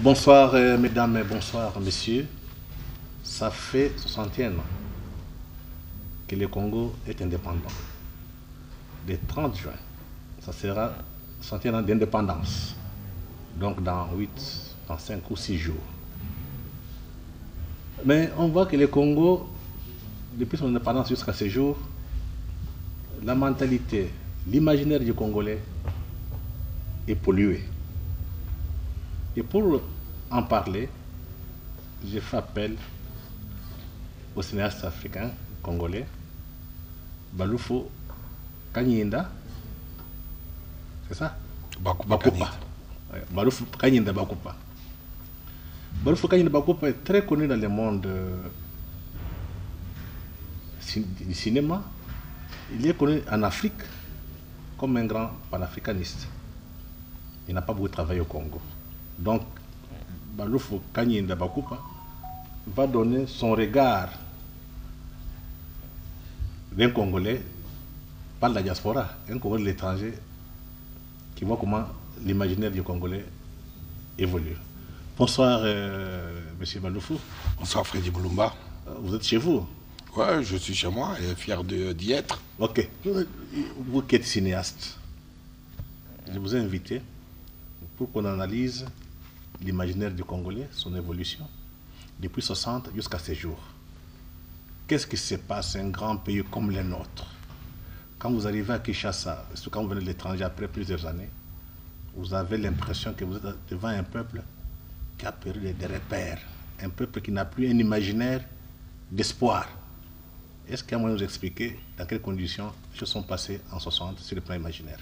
Bonsoir mesdames et bonsoir messieurs. Ça fait 61 ans que le Congo est indépendant. Le 30 juin, ça sera 61 ans d'indépendance. Donc dans 5 ou 6 jours. Mais on voit que le Congo, depuis son indépendance jusqu'à ce jour, la mentalité, l'imaginaire du Congolais est pollué. Et pour en parler, je fais appel au cinéaste africain congolais, Baloufo Kanyinda, c'est ça? Bakupa. Ouais, Baloufo Kanyinda Bakupa. Baloufo Kanyinda Bakupa est très connu dans le monde du cinéma. Il est connu en Afrique comme un grand panafricaniste. Il n'a pas beaucoup travaillé au Congo. Donc, Baloufo Kanyinda Bakupa va donner son regard d'un Congolais, pas de la diaspora, un Congolais de l'étranger, qui voit comment l'imaginaire du Congolais évolue. Bonsoir, monsieur Baloufo. Bonsoir, Freddy Boulumba. Vous êtes chez vous? Ouais, je suis chez moi et fier d'y être. Ok. Vous qui êtes cinéaste, je vous ai invité pour qu'on analyse l'imaginaire du Congolais, son évolution, depuis 60 jusqu'à ces jours. Qu'est-ce qui se passe dans un grand pays comme le nôtre? Quand vous arrivez à Kinshasa, surtout quand vous venez de l'étranger après plusieurs années, vous avez l'impression que vous êtes devant un peuple qui a perdu des repères, un peuple qui n'a plus un imaginaire d'espoir. Est-ce qu'il y a moyen de nous expliquer dans quelles conditions les choses sont passées en 60 sur le plan imaginaire?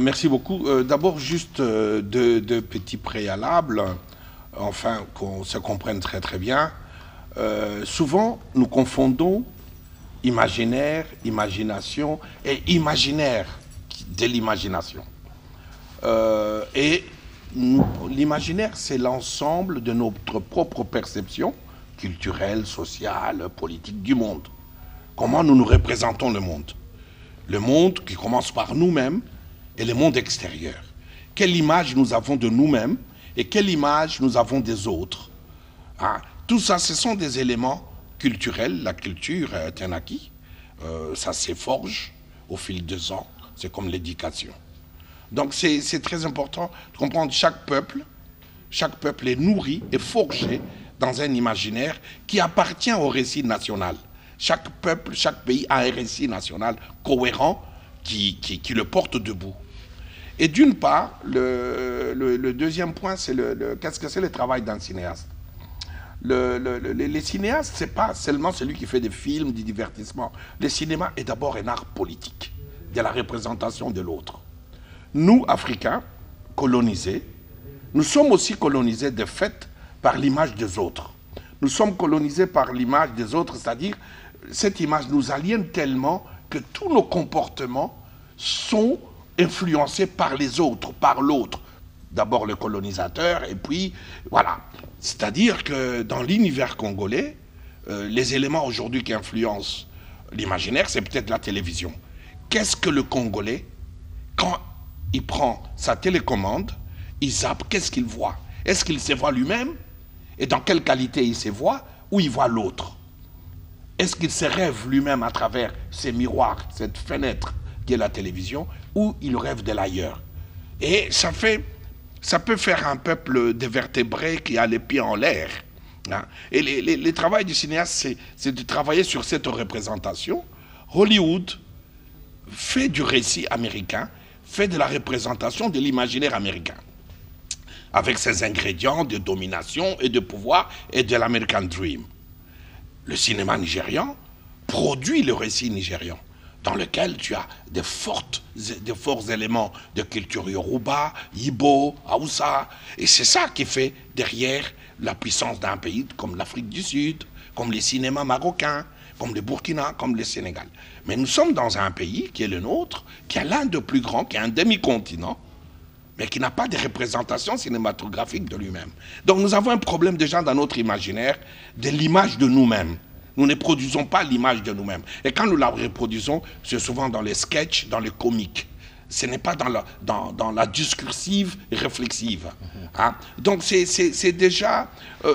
Merci beaucoup. D'abord, juste deux petits préalables, enfin, qu'on se comprenne très très bien. Souvent, nous confondons imaginaire, imagination et imaginaire de l'imagination. L'imaginaire, c'est l'ensemble de notre propre perception culturelle, sociale, politique du monde. Comment nous nous représentons le monde. Le monde qui commence par nous-mêmes et le monde extérieur. Quelle image nous avons de nous-mêmes et quelle image nous avons des autres. Hein? Tout ça, ce sont des éléments culturels. La culture est un acquis. Ça s'efforge au fil des ans. C'est comme l'éducation. Donc c'est très important de comprendre chaque peuple est nourri et forgé dans un imaginaire qui appartient au récit national. Chaque peuple, chaque pays a un récit national cohérent qui le porte debout. Et d'une part, le deuxième point, c'est qu'est-ce que c'est le travail d'un cinéaste. Les cinéastes, ce n'est pas seulement celui qui fait des films, du divertissement. Le cinéma est d'abord un art politique, de la représentation de l'autre. Nous, Africains, colonisés, nous sommes aussi colonisés de fait par l'image des autres. Nous sommes colonisés par l'image des autres, c'est-à-dire cette image nous aliène tellement que tous nos comportements sont influencés par les autres, par l'autre. D'abord le colonisateur, et puis voilà. C'est-à-dire que dans l'univers congolais, les éléments aujourd'hui qui influencent l'imaginaire, c'est peut-être la télévision. Qu'est-ce que le Congolais, quand il prend sa télécommande, il zappe, qu'est-ce qu'il voit? Est-ce qu'il se voit lui-même? Et dans quelle qualité il se voit? Ou il voit l'autre? Est-ce qu'il se rêve lui-même à travers ces miroirs, cette fenêtre qui est la télévision, ou il rêve de l'ailleurs? Et ça peut faire un peuple dévertébré qui a les pieds en l'air. Hein. Et le travail du cinéaste, c'est de travailler sur cette représentation. Hollywood fait du récit américain, fait de la représentation de l'imaginaire américain, avec ses ingrédients de domination et de pouvoir et de l'American Dream. Le cinéma nigérian produit le récit nigérian, dans lequel tu as de forts éléments de culture Yoruba, Igbo, Hausa. Et c'est ça qui fait derrière la puissance d'un pays comme l'Afrique du Sud, comme les cinémas marocains, comme le Burkina, comme le Sénégal. Mais nous sommes dans un pays qui est le nôtre, qui est l'un des plus grands, qui est un demi-continent, mais qui n'a pas de représentation cinématographique de lui-même. Donc nous avons un problème déjà dans notre imaginaire de l'image de nous-mêmes. Nous ne produisons pas l'image de nous-mêmes. Et quand nous la reproduisons, c'est souvent dans les sketchs, dans les comiques. Ce n'est pas dans la discursive et réflexive. Hein. Donc c'est déjà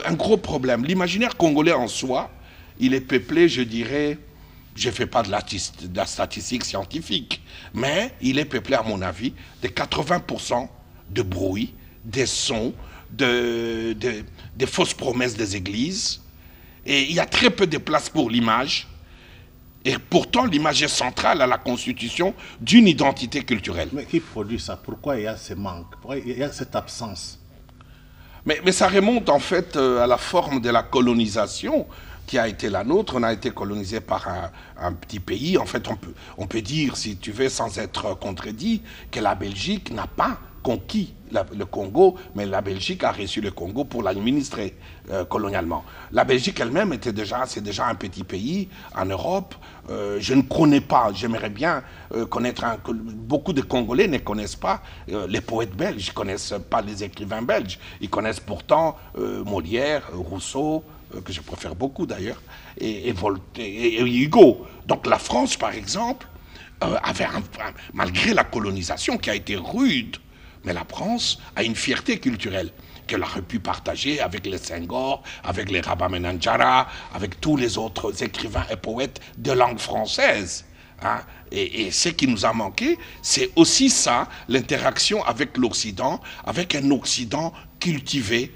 un gros problème. L'imaginaire congolais en soi, il est peuplé, je dirais, je ne fais pas de la statistique scientifique, mais il est peuplé, à mon avis, de 80% de bruit, des sons, des fausses promesses des églises. Et il y a très peu de place pour l'image. Et pourtant, l'image est centrale à la constitution d'une identité culturelle. Mais qui produit ça? Pourquoi il y a ce manque? Pourquoi il y a cette absence? Mais ça remonte en fait à la forme de la colonisation qui a été la nôtre. On a été colonisé par un petit pays. En fait, on peut dire, si tu veux, sans être contredit, que la Belgique n'a pas conquis le Congo, mais la Belgique a reçu le Congo pour l'administrer colonialement. La Belgique elle-même c'est déjà un petit pays en Europe. Je ne connais pas, j'aimerais bien connaître beaucoup de Congolais ne connaissent pas les poètes belges, ils ne connaissent pas les écrivains belges. Ils connaissent pourtant Molière, Rousseau, que je préfère beaucoup d'ailleurs, et Hugo. Donc la France, par exemple, avait malgré la colonisation qui a été rude, mais la France a une fierté culturelle qu'elle aurait pu partager avec les Senghor, avec les Rabamenanjara, avec tous les autres écrivains et poètes de langue française. Hein. Et ce qui nous a manqué, c'est aussi ça, l'interaction avec l'Occident, avec un Occident cultivé,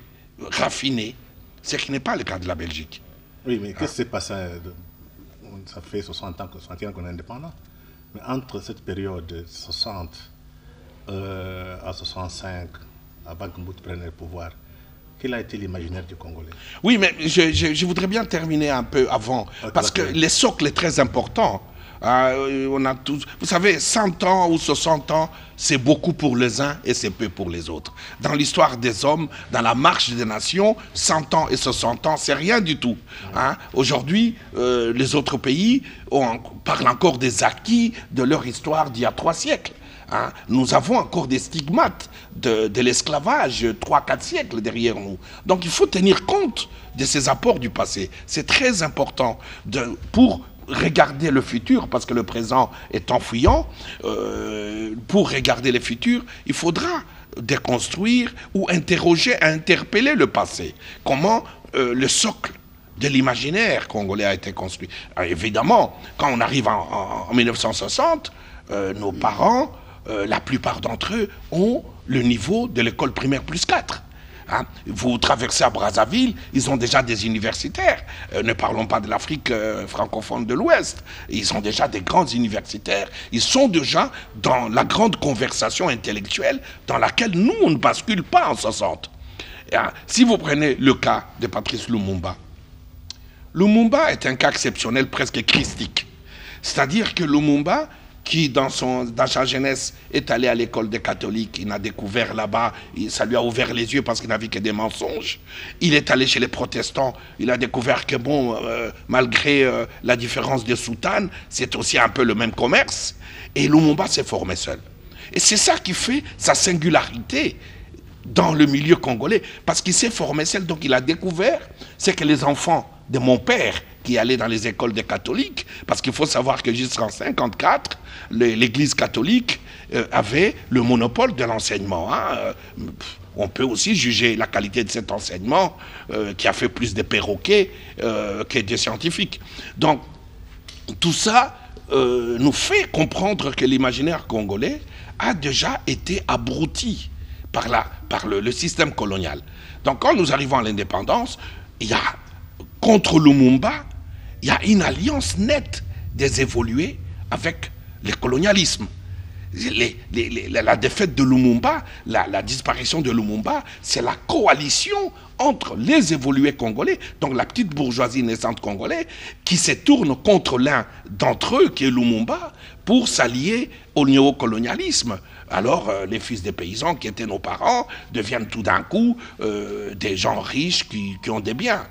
raffiné, ce qui n'est pas le cas de la Belgique. Oui, mais qu'est-ce qui s'est passé? Ça fait 60 ans qu'on est indépendant. Mais entre cette période de 60 à 65, avant que Mobutu prenne le pouvoir, quel a été l'imaginaire du Congolais? Oui, mais je voudrais bien terminer un peu avant, parce que le socle est très important. On a tous, vous savez, 100 ans ou 60 ans, c'est beaucoup pour les uns et c'est peu pour les autres. Dans l'histoire des hommes, dans la marche des nations, 100 ans et 60 ans, c'est rien du tout. Hein. Aujourd'hui, les autres pays parlent encore des acquis de leur histoire d'il y a 3 siècles. Hein. Nous avons encore des stigmates de l'esclavage, 3-4 siècles derrière nous. Donc il faut tenir compte de ces apports du passé. C'est très important pour regarder le futur, parce que le présent est enfuyant. Pour regarder le futur, il faudra déconstruire ou interroger, interpeller le passé. Comment le socle de l'imaginaire congolais a été construit. Alors, évidemment, quand on arrive en 1960, nos parents, la plupart d'entre eux ont le niveau de l'école primaire plus 4. Hein? Vous traversez à Brazzaville, ils ont déjà des universitaires. Ne parlons pas de l'Afrique francophone de l'Ouest. Ils ont déjà des grands universitaires. Ils sont déjà dans la grande conversation intellectuelle dans laquelle nous, on ne bascule pas en 60. Hein? Si vous prenez le cas de Patrice Lumumba, Lumumba est un cas exceptionnel, presque christique. C'est-à-dire que Lumumba, qui dans sa jeunesse est allé à l'école des catholiques, il a découvert là-bas, ça lui a ouvert les yeux parce qu'il n'a vu que des mensonges. Il est allé chez les protestants, il a découvert que bon, malgré la différence de soutane, c'est aussi un peu le même commerce. Et Lumumba s'est formé seul. Et c'est ça qui fait sa singularité dans le milieu congolais, parce qu'il s'est formé seul, donc il a découvert ce que les enfants de mon père qui allaient dans les écoles des catholiques, parce qu'il faut savoir que jusqu'en 1954, l'église catholique avait le monopole de l'enseignement. Hein. On peut aussi juger la qualité de cet enseignement qui a fait plus de perroquets que de scientifiques. Donc, tout ça nous fait comprendre que l'imaginaire congolais a déjà été abruti par le système colonial. Donc, quand nous arrivons à l'indépendance, il y a contre Lumumba, il y a une alliance nette des évolués avec le colonialisme. La défaite de Lumumba, la disparition de Lumumba, c'est la coalition entre les évolués congolais, donc la petite bourgeoisie naissante congolaise, qui se tourne contre l'un d'entre eux, qui est Lumumba, pour s'allier au néocolonialisme. Alors, les fils des paysans, qui étaient nos parents, deviennent tout d'un coup des gens riches qui ont des biens.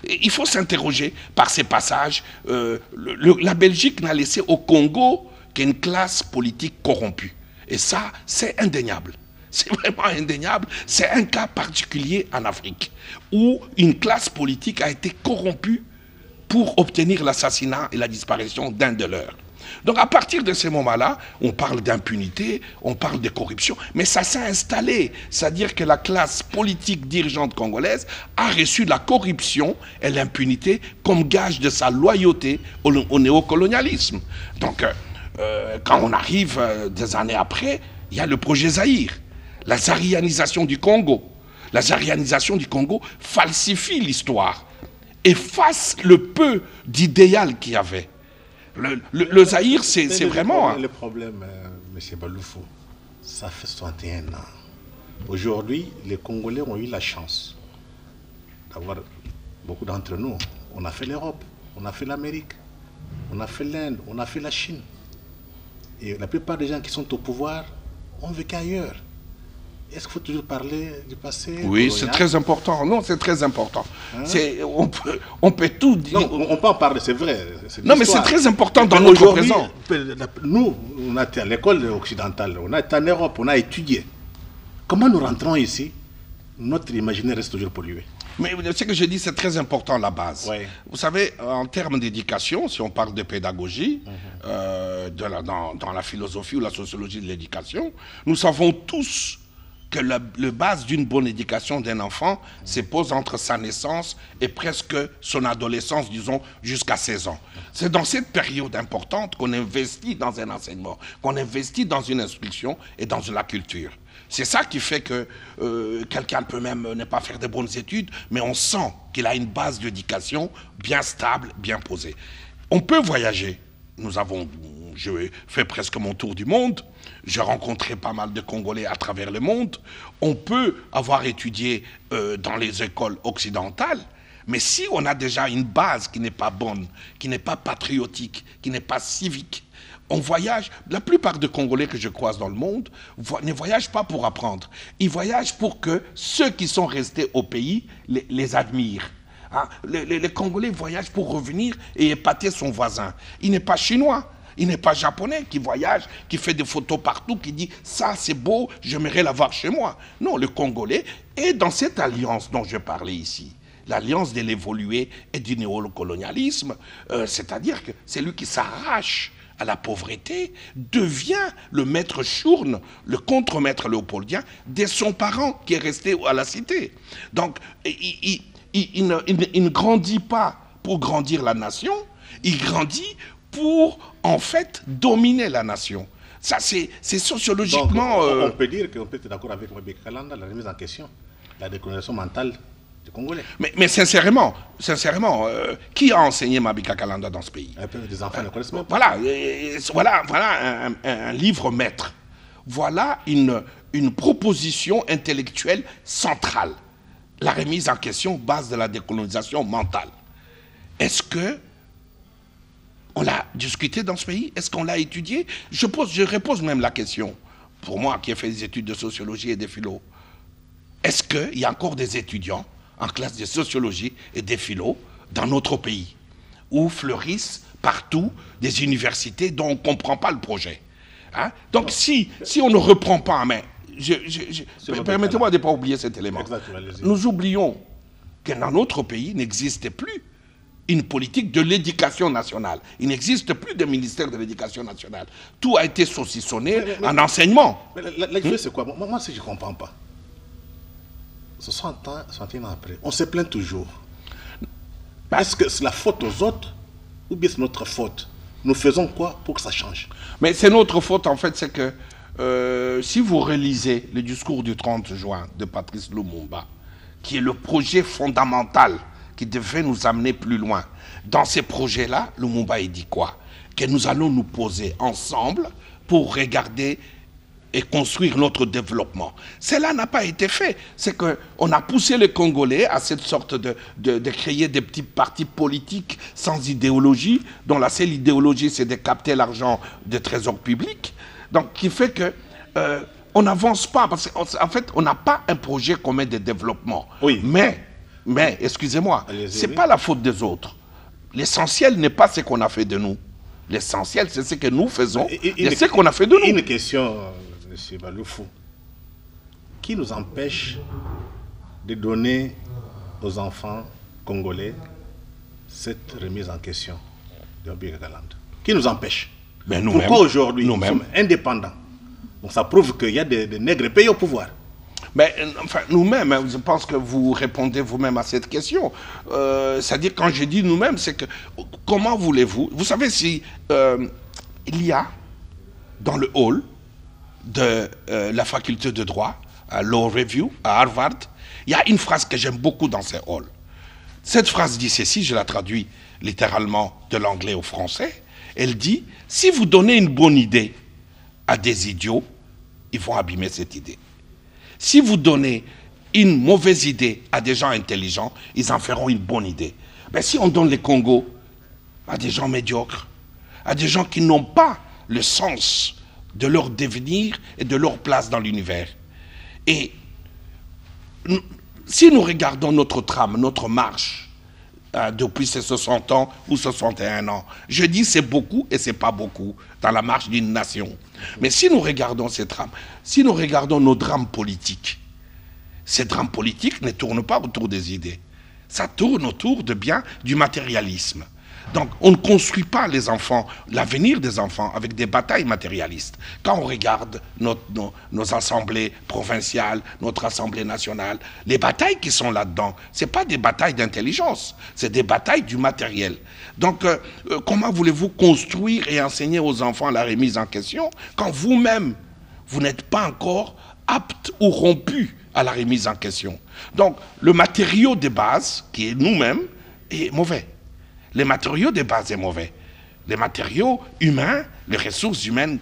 Il faut s'interroger par ces passages. La Belgique n'a laissé au Congo qu'une classe politique corrompue. Et ça, c'est indéniable. C'est vraiment indéniable. C'est un cas particulier en Afrique, où une classe politique a été corrompue pour obtenir l'assassinat et la disparition d'un de leurs. Donc à partir de ce moment-là, on parle d'impunité, on parle de corruption, mais ça s'est installé. C'est-à-dire que la classe politique dirigeante congolaise a reçu la corruption et l'impunité comme gage de sa loyauté au néocolonialisme. Donc quand on arrive des années après, il y a le projet Zaïre, la zaïrianisation du Congo. La zaïrianisation du Congo falsifie l'histoire, efface le peu d'idéal qu'il y avait. Le Zaïre, c'est vraiment... Le problème, M. Baloufou, ça fait 61 ans. Aujourd'hui, les Congolais ont eu la chance d'avoir, beaucoup d'entre nous, on a fait l'Europe, on a fait l'Amérique, on a fait l'Inde, on a fait la Chine. Et la plupart des gens qui sont au pouvoir ont vécu ailleurs. Est-ce qu'il faut toujours parler du passé? Oui, c'est très important. Non, c'est très important. Hein? On peut tout dire. Non, on peut en parler, c'est vrai. Non, mais c'est très important dans notre présent. Nous, on a été à l'école occidentale, on a été en Europe, on a étudié. Comment nous rentrons ici? Notre imaginaire reste toujours pollué. Mais ce que je dis, c'est très important, la base. Ouais. Vous savez, en termes d'éducation, si on parle de pédagogie, dans la philosophie ou la sociologie de l'éducation, nous savons tous que la base d'une bonne éducation d'un enfant se pose entre sa naissance et presque son adolescence, disons, jusqu'à 16 ans. C'est dans cette période importante qu'on investit dans un enseignement, qu'on investit dans une instruction et dans la culture. C'est ça qui fait que quelqu'un peut même ne pas faire de bonnes études, mais on sent qu'il a une base d'éducation bien stable, bien posée. On peut voyager. Je fais presque mon tour du monde. J'ai rencontré pas mal de Congolais à travers le monde. On peut avoir étudié dans les écoles occidentales, mais si on a déjà une base qui n'est pas bonne, qui n'est pas patriotique, qui n'est pas civique, on voyage. La plupart des Congolais que je croise dans le monde ne voyagent pas pour apprendre. Ils voyagent pour que ceux qui sont restés au pays les admirent. Hein? Les Congolais voyagent pour revenir et épater son voisin. Il n'est pas chinois. Il n'est pas japonais qui voyage, qui fait des photos partout, qui dit « ça c'est beau, j'aimerais l'avoir chez moi ». Non, le Congolais est dans cette alliance dont je parlais ici. L'alliance de l'évolué et du néocolonialisme, c'est-à-dire que c'est lui qui s'arrache à la pauvreté, devient le maître chourne, le contre-maître léopoldien de son parent qui est resté à la cité. Donc, il ne grandit pas pour grandir la nation, il grandit pour, en fait, dominer la nation. Ça, c'est sociologiquement... Donc, on peut dire qu'on peut être d'accord avec Mabika Kalanda, la remise en question, la décolonisation mentale du Congolais. Mais sincèrement, qui a enseigné Mabika Kalanda dans ce pays? Un peu des enfants ne connaissent même pas. Voilà un livre maître. Voilà une proposition intellectuelle centrale. La remise en question, base de la décolonisation mentale. Est-ce que on l'a discuté dans ce pays? Est-ce qu'on l'a étudié? Je repose même la question, pour moi qui ai fait des études de sociologie et de philo. Est-ce qu'il y a encore des étudiants en classe de sociologie et de philo dans notre pays, où fleurissent partout des universités dont on ne comprend pas le projet? Hein? Donc si on ne reprend pas en main, permettez-moi de ne pas oublier cet élément. Nous oublions que dans notre pays n'existe plus une politique de l'éducation nationale. Il n'existe plus de ministère de l'éducation nationale. Tout a été saucissonné en enseignement. La chose, c'est quoi? Moi, je ne comprends pas. 60 ans, 61 ans après, on se plaint toujours. Est-ce que c'est la faute aux autres ou bien c'est notre faute? Nous faisons quoi pour que ça change? Mais c'est notre faute, en fait, c'est que si vous relisez le discours du 30 juin de Patrice Lumumba, qui est le projet fondamental qui devait nous amener plus loin. Dans ces projets-là, Lumumba a dit quoi? Que nous allons nous poser ensemble pour regarder et construire notre développement. Cela n'a pas été fait. C'est qu'on a poussé les Congolais à cette sorte de créer des petits partis politiques sans idéologie, dont la seule idéologie, c'est de capter l'argent des trésors publics. Donc, qui fait que on n'avance pas, parce qu'en fait, on n'a pas un projet commun de développement. Oui. Mais excusez-moi, ce n'est pas la faute des autres. L'essentiel n'est pas ce qu'on a fait de nous. L'essentiel, c'est ce que nous faisons et ce qu'on a fait de nous. Une question, M. Baloufou. Qui nous empêche de donner aux enfants congolais cette remise en question de Mabika Kalanda? Qui nous empêche? Mais pourquoi aujourd'hui nous sommes indépendants? Donc ça prouve qu'il y a des nègres pays au pouvoir. Mais enfin, nous-mêmes, je pense que vous répondez vous-même à cette question. C'est-à-dire, quand je dis nous-mêmes, c'est que comment voulez-vous... Vous savez, si il y a dans le hall de la faculté de droit, à Law Review, à Harvard, il y a une phrase que j'aime beaucoup dans ces halls. Cette phrase dit ceci, je la traduis littéralement de l'anglais au français. Elle dit, si vous donnez une bonne idée à des idiots, ils vont abîmer cette idée. Si vous donnez une mauvaise idée à des gens intelligents, ils en feront une bonne idée. Mais si on donne les Congos à des gens médiocres, à des gens qui n'ont pas le sens de leur devenir et de leur place dans l'univers, et si nous regardons notre trame, notre marche, depuis ces 60 ans ou 61 ans, je dis c'est beaucoup et c'est pas beaucoup dans la marche d'une nation. Mais si nous regardons ces trames, si nous regardons nos drames politiques, ces drames politiques ne tournent pas autour des idées. Ça tourne autour de bien du matérialisme. Donc, on ne construit pas les enfants, l'avenir des enfants, avec des batailles matérialistes. Quand on regarde nos assemblées provinciales, notre assemblée nationale, les batailles qui sont là-dedans, ce n'est pas des batailles d'intelligence, c'est des batailles du matériel. Donc, comment voulez-vous construire et enseigner aux enfants la remise en question quand vous-même, vous n'êtes pas encore apte ou rompu à la remise en question? Donc, le matériau de base, qui est nous-mêmes, est mauvais. Les matériaux de base sont mauvais. Les matériaux humains, les ressources humaines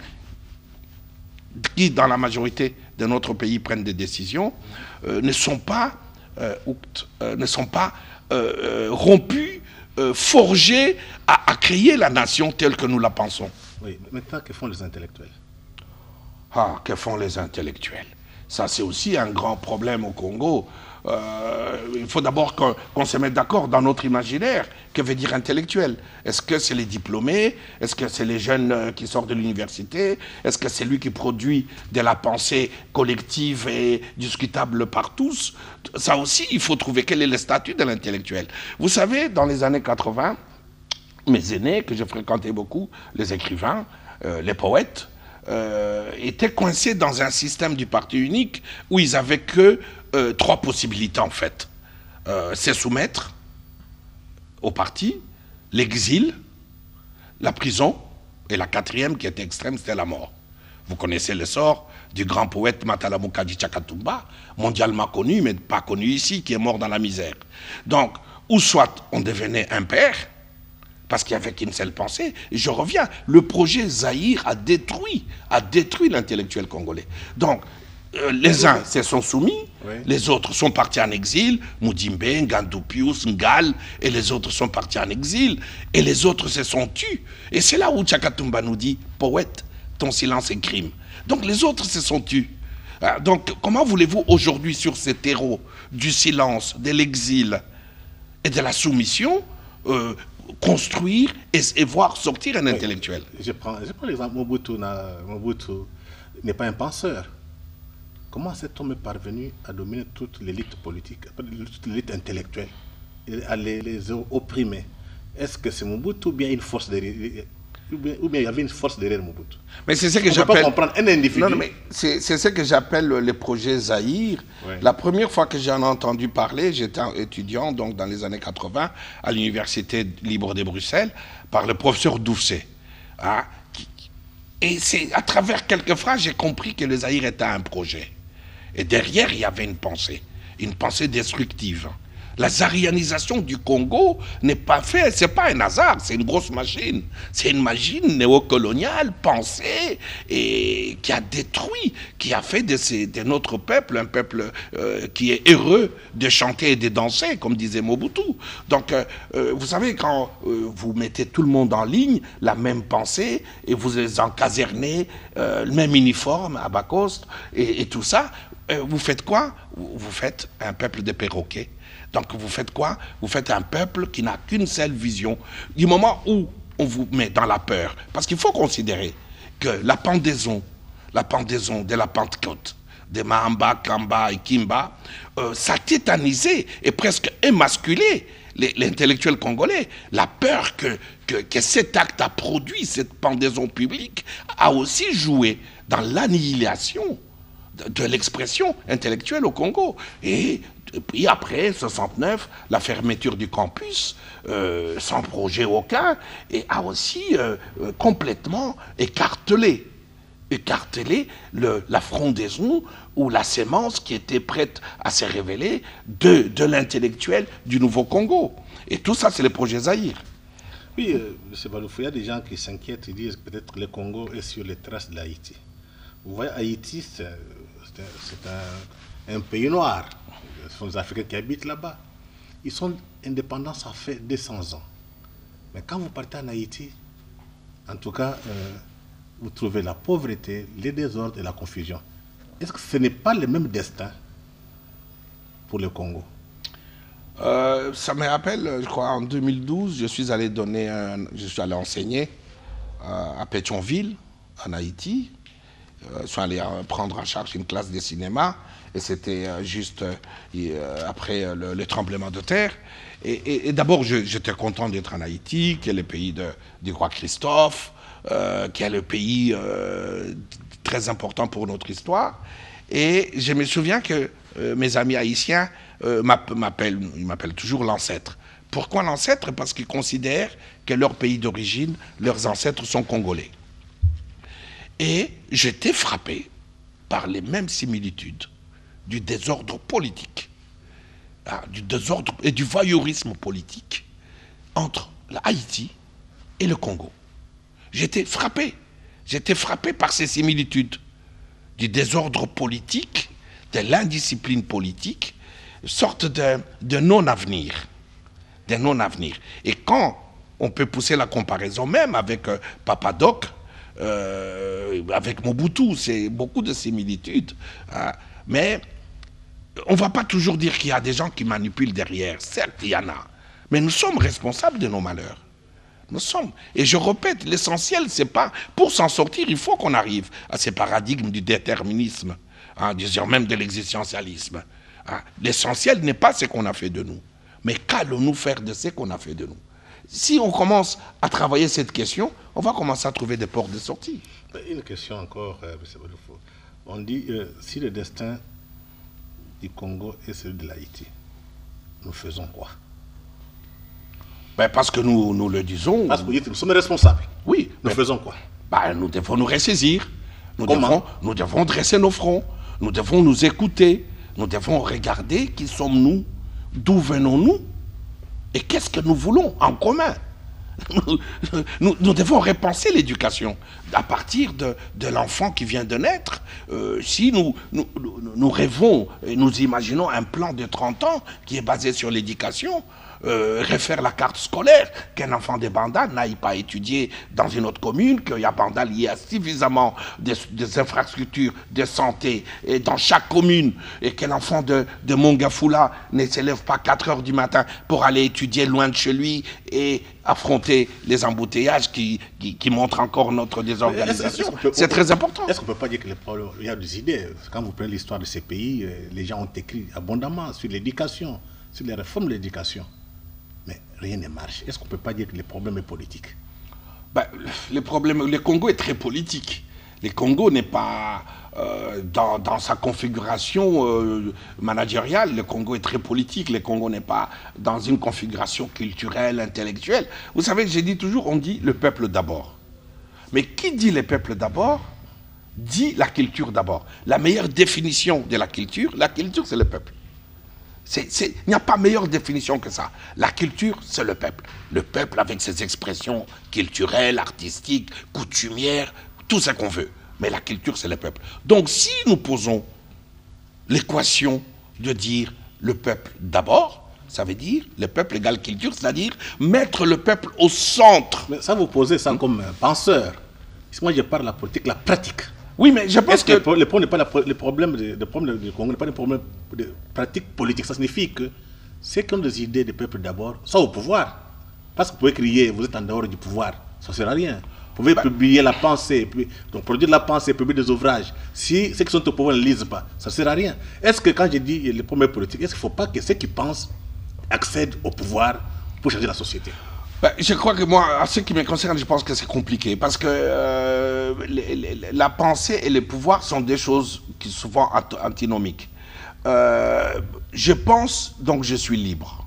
qui, dans la majorité de notre pays, prennent des décisions, ne sont pas rompus, forgés à créer la nation telle que nous la pensons. Oui, maintenant, que font les intellectuels? Ah, que font les intellectuels? Ça, c'est aussi un grand problème au Congo. Il faut d'abord qu'on se mette d'accord dans notre imaginaire. Que veut dire intellectuel? Est-ce que c'est les diplômés? Est-ce que c'est les jeunes qui sortent de l'université? Est-ce que c'est lui qui produit de la pensée collective et discutable par tous? Ça aussi, il faut trouver quel est le statut de l'intellectuel. Vous savez, dans les années 80, mes aînés, que je fréquentais beaucoup, les écrivains, les poètes, étaient coincés dans un système du parti unique où ils n'avaient que 3 possibilités en fait. Se soumettre au parti, l'exil, la prison, et la 4e qui était extrême, c'était la mort. Vous connaissez le sort du grand poète Matala Mukadi Chakatumba, mondialement connu, mais pas connu ici, qui est mort dans la misère. Donc, ou soit on devenait un père, parce qu'il n'y avait qu'une seule pensée. Et je reviens, le projet Zaïre a détruit l'intellectuel congolais. Donc, les uns se sont soumis, oui. Les autres sont partis en exil, Moudimbe, Ngandoupius, Ngal, et les autres sont partis en exil, et les autres se sont tus. Et c'est là où Chakatumba nous dit, poète, ton silence est crime. Donc les autres se sont tus. Donc comment voulez-vous aujourd'hui, sur ces terreaux du silence, de l'exil et de la soumission, construire et voir sortir un intellectuel? Je prends l'exemple, Mobutu n'est pas un penseur. Comment cet homme est parvenu à dominer toute l'élite politique, toute l'élite intellectuelle, à les opprimer? Est-ce que c'est Mobutu ou bien une force derrière, ou bien il y avait une force derrière Mobutu? Mais c'est ce que j'appelle. On ne peut pas comprendre un individu. Non, mais c'est ce que j'appelle le projet Zaïre. Oui. La première fois que j'en ai entendu parler, j'étais étudiant donc dans les années 80 à l'Université libre de Bruxelles par le professeur Doucet. Hein, et c'est à travers quelques phrases j'ai compris que le Zaïre était un projet. Et derrière, il y avait une pensée destructive. La zaïrianisation du Congo n'est pas faite, c'est pas un hasard, c'est une grosse machine. C'est une machine néocoloniale, pensée, et qui a détruit, qui a fait de notre peuple un peuple qui est heureux de chanter et de danser, comme disait Mobutu. Donc, vous savez, quand vous mettez tout le monde en ligne, la même pensée, et vous les encasernez, le même uniforme à Bacoste, et tout ça, vous faites quoi? Vous faites un peuple de perroquets. Donc vous faites quoi? Vous faites un peuple qui n'a qu'une seule vision. Du moment où on vous met dans la peur, parce qu'il faut considérer que la pendaison de la Pentecôte, de Mahamba, Kamba et Kimba, ça a tétanisé et presque émasculé l'intellectuel congolais. La peur que cet acte a produit, cette pendaison publique, a aussi joué dans l'annihilation de l'expression intellectuelle au Congo. Et puis après, 69, la fermeture du campus, sans projet aucun, et a aussi complètement écartelé la frondaison ou la sémence qui était prête à se révéler de l'intellectuel du Nouveau Congo. Et tout ça, c'est le projet Zaïre. Oui, M. Baloufou, il y a des gens qui s'inquiètent, ils disent peut-être que le Congo est sur les traces de l'Haïti. Vous voyez, Haïti, c'est un pays noir. Ce sont les Africains qui habitent là-bas. Ils sont indépendants, ça fait 200 ans. Mais quand vous partez en Haïti, en tout cas, vous trouvez la pauvreté, les désordres et la confusion. Est-ce que ce n'est pas le même destin pour le Congo? Ça me rappelle, je crois, en 2012, je suis allé enseigner à Pétionville, en Haïti. Je suis allé prendre en charge une classe de cinéma, et c'était juste après le tremblement de terre. Et d'abord, j'étais content d'être en Haïti, qui est le pays du roi Christophe, qui est le pays très important pour notre histoire. Et je me souviens que mes amis haïtiens m'appellent toujours l'ancêtre. Pourquoi l'ancêtre? Parce qu'ils considèrent que leur pays d'origine, leurs ancêtres sont congolais. Et j'étais frappé par les mêmes similitudes du désordre politique, du désordre et du voyeurisme politique entre Haïti et le Congo. J'étais frappé par ces similitudes du désordre politique, de l'indiscipline politique, sorte de non-avenir. Et quand on peut pousser la comparaison même avec Papa Doc, avec Mobutu, c'est beaucoup de similitudes. Mais on ne va pas toujours dire qu'il y a des gens qui manipulent derrière. Certes, il y en a. Mais nous sommes responsables de nos malheurs. Nous sommes. Et je répète, l'essentiel, c'est pas... Pour s'en sortir, il faut qu'on arrive à ces paradigmes du déterminisme, disons même de l'existentialisme. L'essentiel n'est pas ce qu'on a fait de nous, mais qu'allons-nous faire de ce qu'on a fait de nous? Si on commence à travailler cette question, on va commencer à trouver des portes de sortie. Une question encore, M. Baloufou. On dit, si le destin du Congo est celui de l'Haïti, nous faisons quoi? Parce que nous le disons... Parce que nous sommes responsables. Oui. Nous faisons quoi? Nous devons nous ressaisir. Nous devons dresser nos fronts. Nous devons nous écouter. Nous devons regarder qui sommes-nous, d'où venons-nous et qu'est-ce que nous voulons en commun. Nous devons repenser l'éducation à partir de l'enfant qui vient de naître. Si nous rêvons et nous imaginons un plan de 30 ans qui est basé sur l'éducation, refaire la carte scolaire, qu'un enfant de Banda n'aille pas étudier dans une autre commune, qu'il y a Banda, il y a suffisamment des infrastructures de santé et dans chaque commune, et qu'un enfant de Mongafula ne se lève pas 4 heures du matin pour aller étudier loin de chez lui et affronter les embouteillages qui montrent encore notre désorganisation. C'est très important. Est-ce qu'on ne peut pas dire que il y a des idées? Quand vous prenez l'histoire de ces pays, les gens ont écrit abondamment sur l'éducation, sur les réformes de l'éducation. Mais rien ne marche. Est-ce qu'on ne peut pas dire que le problème est politique? Le Congo est très politique. Le Congo n'est pas dans sa configuration managériale. Le Congo est très politique. Le Congo n'est pas dans une configuration culturelle, intellectuelle. Vous savez, j'ai dit toujours, on dit le peuple d'abord. Mais qui dit le peuple d'abord dit la culture d'abord. La meilleure définition de la culture, c'est le peuple. Il n'y a pas meilleure définition que ça. La culture, c'est le peuple. Le peuple avec ses expressions culturelles, artistiques, coutumières, tout ce qu'on veut. Mais la culture, c'est le peuple. Donc, si nous posons l'équation de dire le peuple d'abord, ça veut dire le peuple égale culture, c'est-à-dire mettre le peuple au centre. Mais ça, vous posez ça comme penseur. Moi, je parle de la politique, la pratique. Oui, mais je pense que... Le problème du Congo n'est pas un problème de pratique politique. Ça signifie que ceux qui ont des idées du peuple d'abord sont au pouvoir. Parce que vous pouvez crier, vous êtes en dehors du pouvoir. Ça ne sert à rien. Vous pouvez publier la pensée, donc produire la pensée, publier des ouvrages. Si ceux qui sont au pouvoir ne lisent pas, ça ne sert à rien. Est-ce que quand je dis le problème politique, est-ce qu'il ne faut pas que ceux qui pensent accède au pouvoir pour changer la société? Ben, je crois que moi, à ce qui me concerne, je pense que c'est compliqué parce que la pensée et le pouvoir sont des choses qui sont souvent antinomiques. Je pense, donc je suis libre.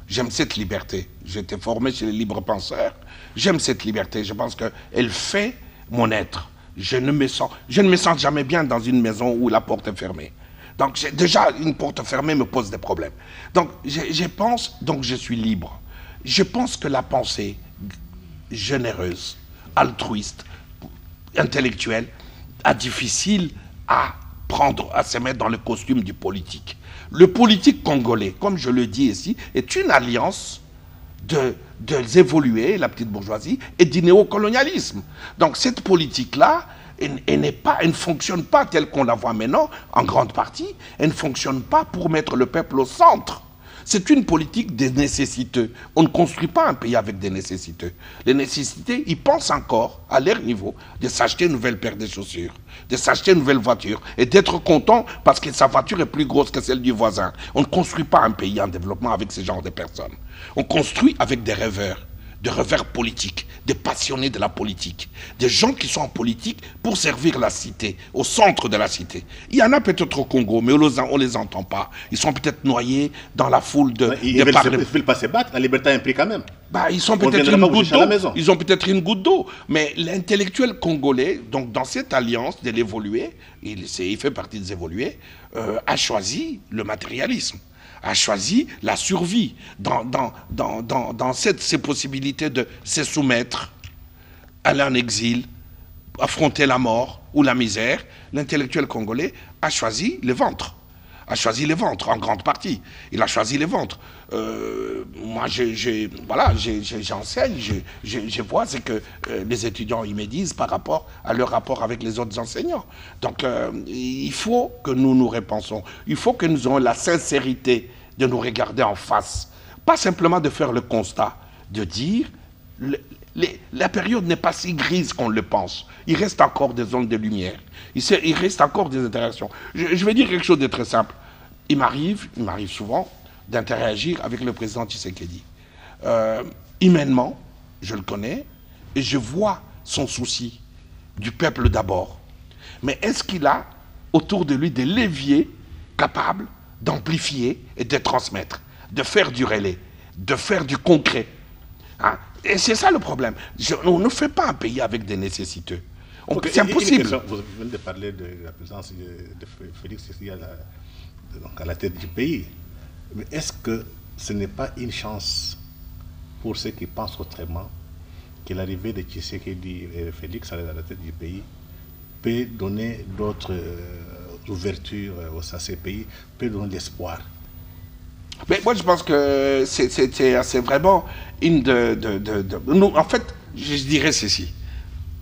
J'aime cette liberté. J'ai été formé chez les libres penseurs. J'aime cette liberté. Je pense qu'elle fait mon être. Je ne me sens jamais bien dans une maison où la porte est fermée. Donc déjà, une porte fermée me pose des problèmes. Donc je pense, donc je suis libre. Je pense que la pensée généreuse, altruiste, intellectuelle, est difficile à prendre, à se mettre dans le costume du politique. Le politique congolais, comme je le dis ici, est une alliance de évoluer, la petite bourgeoisie, et du néocolonialisme. Donc cette politique-là, elle ne fonctionne pas telle qu'on la voit maintenant, en grande partie. Elle ne fonctionne pas pour mettre le peuple au centre. C'est une politique des nécessiteux. On ne construit pas un pays avec des nécessiteux. Les nécessités, ils pensent encore, à leur niveau, de s'acheter une nouvelle paire de chaussures, de s'acheter une nouvelle voiture et d'être content parce que sa voiture est plus grosse que celle du voisin. On ne construit pas un pays en développement avec ce genre de personnes. On construit avec des rêveurs politiques, des passionnés de la politique, des gens qui sont en politique pour servir la cité, au centre de la cité. Il y en a peut-être au Congo, mais on ne les entend pas. Ils sont peut-être noyés dans la foule de... Ils veulent pas se battre, la liberté a un prix quand même. Bah, ils sont peut-être une goutte d'eau. Ils ont peut-être une goutte d'eau. Mais l'intellectuel congolais, donc dans cette alliance de l'évoluer, il fait partie des évolués, a choisi le matérialisme, a choisi la survie dans ces possibilités de se soumettre, aller en exil, affronter la mort ou la misère. L'intellectuel congolais a choisi le ventre. A choisi les ventres en grande partie. Il a choisi les ventres. Moi, j'enseigne, je vois ce que les étudiants ils me disent par rapport à leur rapport avec les autres enseignants. Donc, il faut que nous nous repensons. Il faut que nous ayons la sincérité de nous regarder en face. Pas simplement de faire le constat, de dire la période n'est pas si grise qu'on le pense. Il reste encore des zones de lumière. Il reste encore des interactions. Je vais dire quelque chose de très simple. Il m'arrive souvent d'interagir avec le président Tshisekedi. Humainement, je le connais, et je vois son souci du peuple d'abord. Mais est-ce qu'il a autour de lui des leviers capables d'amplifier et de transmettre, de faire du relais, de faire du concret, hein? Et c'est ça le problème. On ne fait pas un pays avec des nécessiteux. C'est impossible. Vous venez de parler de la présence de Félix à la tête du pays. Mais est-ce que ce n'est pas une chance pour ceux qui pensent autrement que l'arrivée de Tshisekedi et Félix à la tête du pays peut donner d'autres ouvertures à ces pays, peut donner de l'espoir? Mais moi, je pense que c'est vraiment une nous, en fait, je dirais ceci.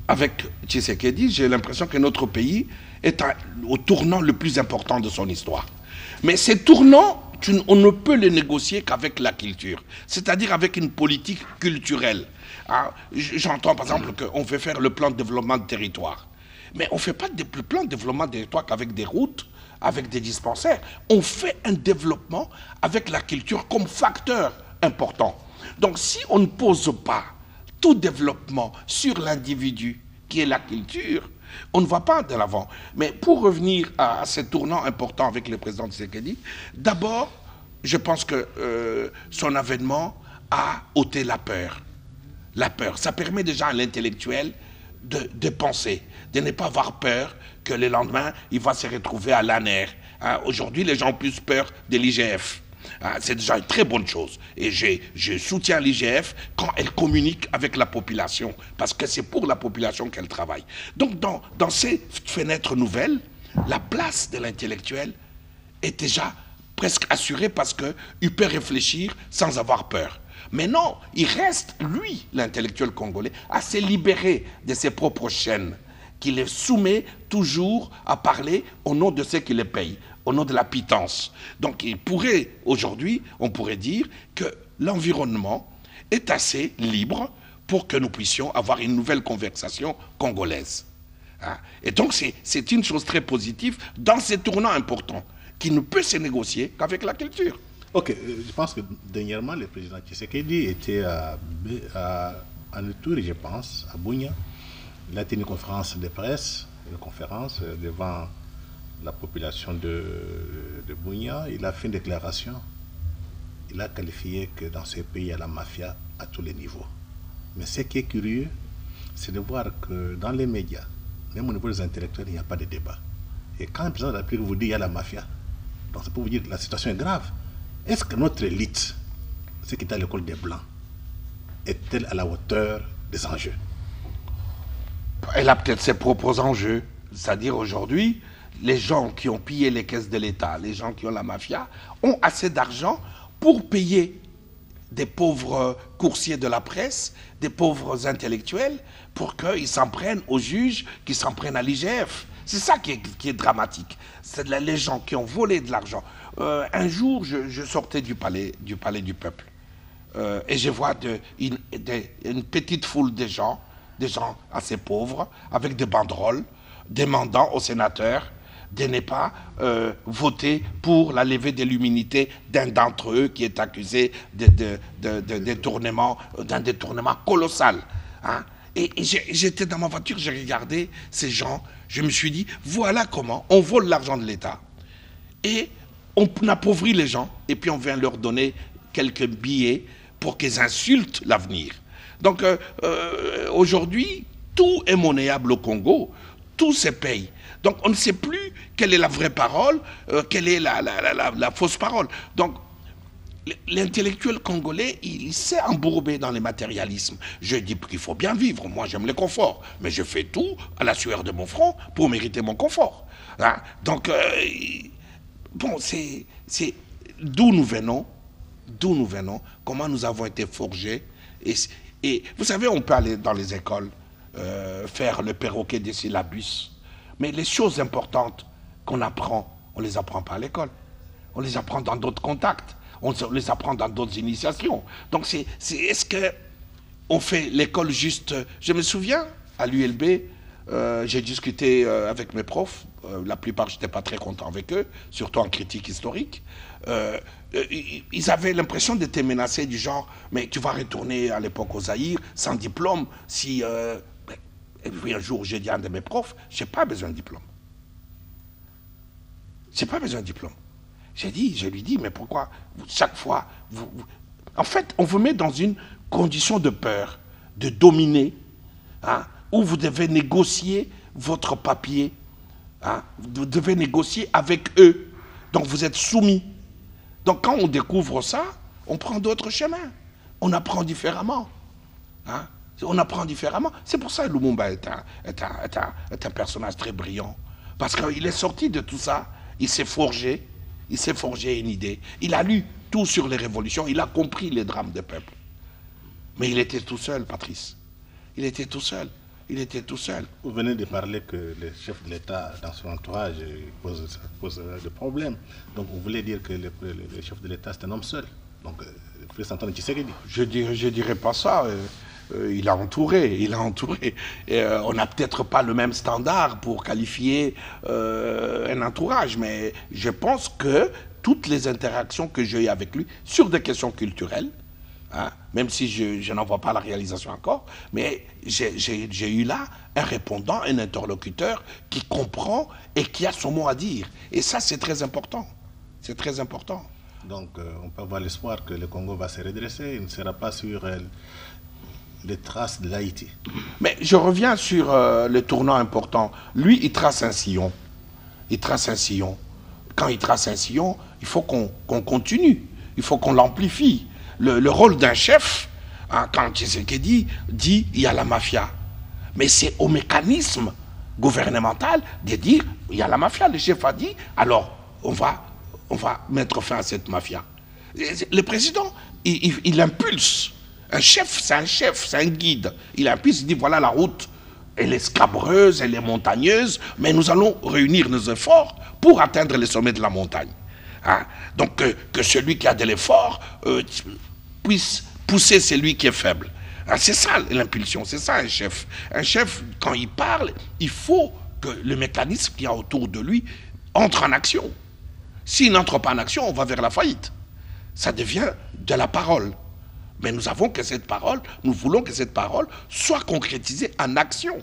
Avec Tshisekedi, j'ai l'impression que notre pays est au tournant le plus important de son histoire. Mais ces tournants, on ne peut les négocier qu'avec la culture, c'est-à-dire avec une politique culturelle. J'entends par exemple qu'on veut faire le plan de développement de territoire. Mais on ne fait pas le plan de développement de territoire qu'avec des routes, avec des dispensaires. On fait un développement avec la culture comme facteur important. Donc si on ne pose pas tout développement sur l'individu, qui est la culture, on ne va pas de l'avant. Mais pour revenir à ce tournant important avec le président Tshisekedi, d'abord, je pense que son avènement a ôté la peur. La peur, ça permet déjà à l'intellectuel de penser, de ne pas avoir peur que le lendemain, il va se retrouver à l'ANER. Aujourd'hui, les gens ont plus peur de l'IGF. C'est déjà une très bonne chose. Et je soutiens l'IGF quand elle communique avec la population, parce que c'est pour la population qu'elle travaille. Donc, dans ces fenêtres nouvelles, la place de l'intellectuel est déjà presque assurée parce qu'il peut réfléchir sans avoir peur. Mais non, il reste, lui, l'intellectuel congolais, à se libérer de ses propres chaînes, qui les soumet toujours à parler au nom de ceux qui les payent, au nom de la pitance. Donc aujourd'hui, on pourrait dire que l'environnement est assez libre pour que nous puissions avoir une nouvelle conversation congolaise. Et donc c'est une chose très positive dans ces tournants importants qui ne peut se négocier qu'avec la culture. Ok, je pense que dernièrement, le président Tshisekedi était en Ituri, je pense, à Bunia. Il a tenu une conférence de presse, une conférence devant la population de Bunia. Il a fait une déclaration. Il a qualifié que dans ce pays, il y a la mafia à tous les niveaux. Mais ce qui est curieux, c'est de voir que dans les médias, même au niveau des intellectuels, il n'y a pas de débat. Et quand le président de la République vous dit qu'il y a la mafia, donc c'est pour vous dire que la situation est grave. Est-ce que notre élite, ce qui est à l'école des Blancs, est-elle à la hauteur des enjeux? Elle a peut-être ses propres enjeux. C'est-à-dire aujourd'hui, les gens qui ont pillé les caisses de l'État, les gens qui ont la mafia, ont assez d'argent pour payer des pauvres coursiers de la presse, des pauvres intellectuels, pour qu'ils s'en prennent aux juges, qu'ils s'en prennent à l'IGF. C'est ça qui est dramatique. C'est les gens qui ont volé de l'argent. Un jour, je sortais du palais du peuple. Et je vois une petite foule de gens assez pauvres, avec des banderoles, demandant aux sénateurs de ne pas voter pour la levée de l'immunité d'un d'entre eux qui est accusé d'un détournement colossal. Hein. Et j'étais dans ma voiture, j'ai regardé ces gens, je me suis dit, voilà comment on vole l'argent de l'État. Et on appauvrit les gens, et puis on vient leur donner quelques billets pour qu'ils insultent l'avenir. Donc aujourd'hui, tout est monnayable au Congo, tout se paye. Donc on ne sait plus quelle est la vraie parole, quelle est la fausse parole. Donc l'intellectuel congolais, il s'est embourbé dans les matérialismes. Je dis qu'il faut bien vivre, moi j'aime le confort, mais je fais tout à la sueur de mon front pour mériter mon confort. Hein? Donc, bon, c'est d'où nous venons, comment nous avons été forgés. Et vous savez, on peut aller dans les écoles, faire le perroquet des syllabus, mais les choses importantes qu'on apprend, on ne les apprend pas à l'école. On les apprend dans d'autres contacts. On les apprend dans d'autres initiations. Donc, est-ce qu'on fait l'école juste... Je me souviens, à l'ULB, j'ai discuté avec mes profs. La plupart, je n'étais pas très content avec eux, surtout en critique historique. Ils avaient l'impression d'être menacés du genre, mais tu vas retourner à l'époque au Zaïre sans diplôme si... Et puis un jour, j'ai dit à un de mes profs, je n'ai pas besoin de diplôme. Je n'ai pas besoin de diplôme. Je lui dis, mais pourquoi chaque fois, en fait, on vous met dans une condition de peur, de dominer, hein, où vous devez négocier votre papier, hein, vous devez négocier avec eux. Donc vous êtes soumis. Donc quand on découvre ça, on prend d'autres chemins. On apprend différemment. Hein. On apprend différemment. C'est pour ça que Lumumba est un personnage très brillant. Parce qu'il est sorti de tout ça, il s'est forgé une idée. Il a lu tout sur les révolutions, il a compris les drames des peuples. Mais il était tout seul, Patrice. Il était tout seul. Vous venez de parler que le chef de l'État, dans son entourage, pose des problèmes. Donc vous voulez dire que le chef de l'État, c'est un homme seul. Donc le président Antoine Tshisekedi. Je dirais pas ça. Il a entouré. Et, on n'a peut-être pas le même standard pour qualifier un entourage, mais je pense que toutes les interactions que j'ai eues avec lui sur des questions culturelles, hein, même si je n'en vois pas la réalisation encore, mais j'ai eu là un répondant, un interlocuteur qui comprend et qui a son mot à dire. Et ça, c'est très important. C'est très important. Donc on peut avoir l'espoir que le Congo va se redresser, il ne sera pas sur... les traces de l'Haïti. Mais je reviens sur le tournant important. Lui, il trace un sillon. Quand il trace un sillon, il faut qu'on continue. Il faut qu'on l'amplifie. Le rôle d'un chef, hein, quand Tshisekedi dit il y a la mafia. Mais c'est au mécanisme gouvernemental de dire il y a la mafia. Le chef a dit alors on va mettre fin à cette mafia. Le président, il impulse. Un chef, c'est un guide. Il impulse, il dit voilà la route. Elle est scabreuse, elle est montagneuse, mais nous allons réunir nos efforts pour atteindre les sommets de la montagne. Hein? Donc que celui qui a de l'effort puisse pousser celui qui est faible. Hein? C'est ça l'impulsion, c'est ça un chef. Un chef, quand il parle, il faut que le mécanisme qui est autour de lui entre en action. S'il n'entre pas en action, on va vers la faillite. ça devient de la parole. Mais nous avons que cette parole, nous voulons que cette parole soit concrétisée en action.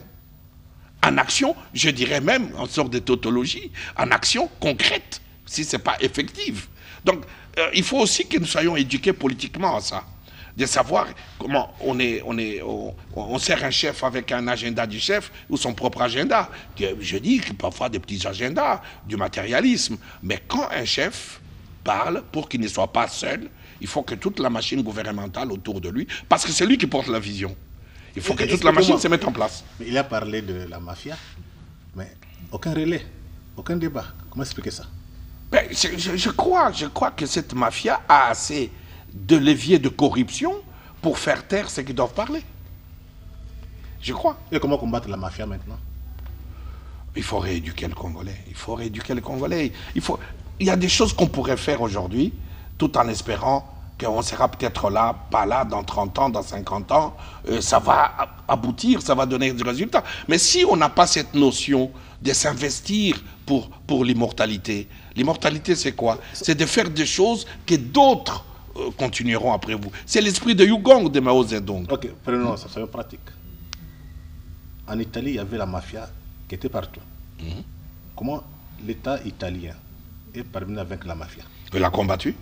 En action, je dirais même, en sorte de tautologie, en action concrète, si ce n'est pas effectif. Donc, il faut aussi que nous soyons éduqués politiquement à ça. De savoir comment on sert un chef avec un agenda du chef ou son propre agenda. Je dis que parfois des petits agendas, du matérialisme. Mais quand un chef parle, pour qu'il ne soit pas seul, il faut que toute la machine gouvernementale autour de lui, parce que c'est lui qui porte la vision. Il faut que toute la machine se mette en place. Mais il a parlé de la mafia, mais aucun relais, aucun débat. Comment expliquer ça? Ben, je crois que cette mafia a assez de leviers de corruption pour faire taire ceux qui doivent parler. Je crois. Et comment combattre la mafia maintenant? Il faut rééduquer le Congolais. Il faut rééduquer le Congolais. Il y a des choses qu'on pourrait faire aujourd'hui, tout en espérant qu'on sera peut-être là, pas là, dans 30 ans, dans 50 ans, ça va aboutir, ça va donner du résultat. Mais si on n'a pas cette notion de s'investir pour l'immortalité, l'immortalité c'est quoi? C'est de faire des choses que d'autres continueront après vous. C'est l'esprit de Yugong de Mao Zedong. Ok, prenons ça, soyons pratiques. En Italie, il y avait la mafia qui était partout. Comment l'État italien est parvenu à vaincre la mafia? Il a combattu.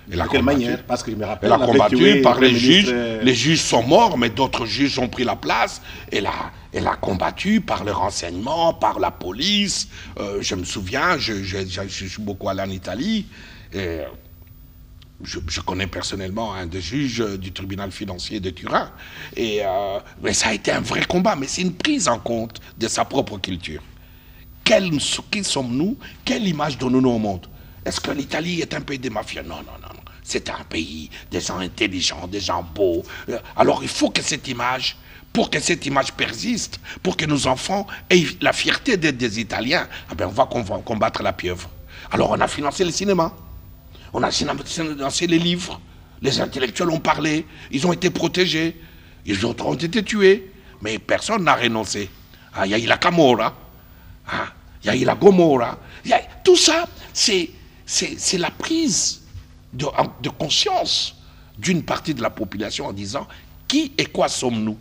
De quelle manière? Parce que je me rappelle, elle a combattu par les juges. Les juges sont morts, mais d'autres juges ont pris la place. Elle a combattu par le renseignement, par la police. Je me souviens, je suis beaucoup allé en Italie. Et je connais personnellement un des juges du tribunal financier de Turin. Mais ça a été un vrai combat. Mais c'est une prise en compte de sa propre culture. Qui sommes-nous? Quelle image donnons-nous au monde? Est-ce que l'Italie est un pays des mafias? Non, non, non. C'est un pays des gens intelligents, des gens beaux. Alors il faut que cette image, pour que cette image persiste, pour que nos enfants aient la fierté d'être des Italiens, on va combattre la pieuvre. Alors on a financé le cinéma, on a financé les livres, les intellectuels ont parlé, ils ont été protégés, les autres ont été tués, mais personne n'a renoncé. Il y a eu la Camorra, il y a eu la Gomorra, tout ça, c'est la prise de conscience d'une partie de la population en disant qui et quoi sommes-nous?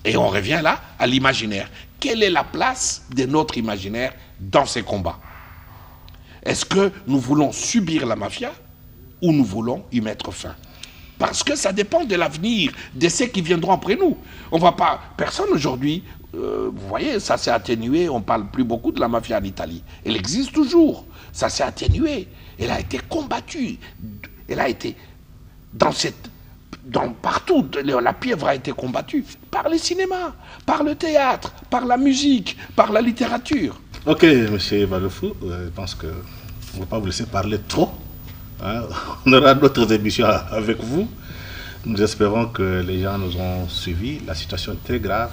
Et on revient là à l'imaginaire. Quelle est la place de notre imaginaire dans ces combats? Est-ce que nous voulons subir la mafia ou nous voulons y mettre fin? Parce que ça dépend de l'avenir, de ceux qui viendront après nous. On va pas. Personne aujourd'hui, vous voyez, ça s'est atténué, on ne parle plus beaucoup de la mafia en Italie. Elle existe toujours, ça s'est atténué. Elle a été combattue, elle a été partout, la pieuvre a été combattue par le cinéma, par le théâtre, par la musique, par la littérature. Ok, M. Valefou, je pense qu'on ne va pas vous laisser parler trop. On aura d'autres émissions avec vous. Nous espérons que les gens nous ont suivis. La situation est très grave.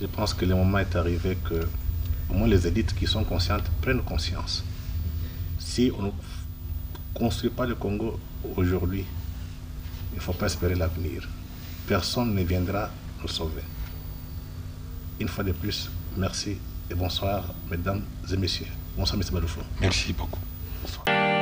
Je pense que le moment est arrivé que au moins les élites qui sont conscientes prennent conscience. Si on ne construit pas le Congo aujourd'hui, il ne faut pas espérer l'avenir. Personne ne viendra nous sauver. Une fois de plus, merci et bonsoir, mesdames et messieurs. Bonsoir, M. Valefou. Merci beaucoup. Bonsoir.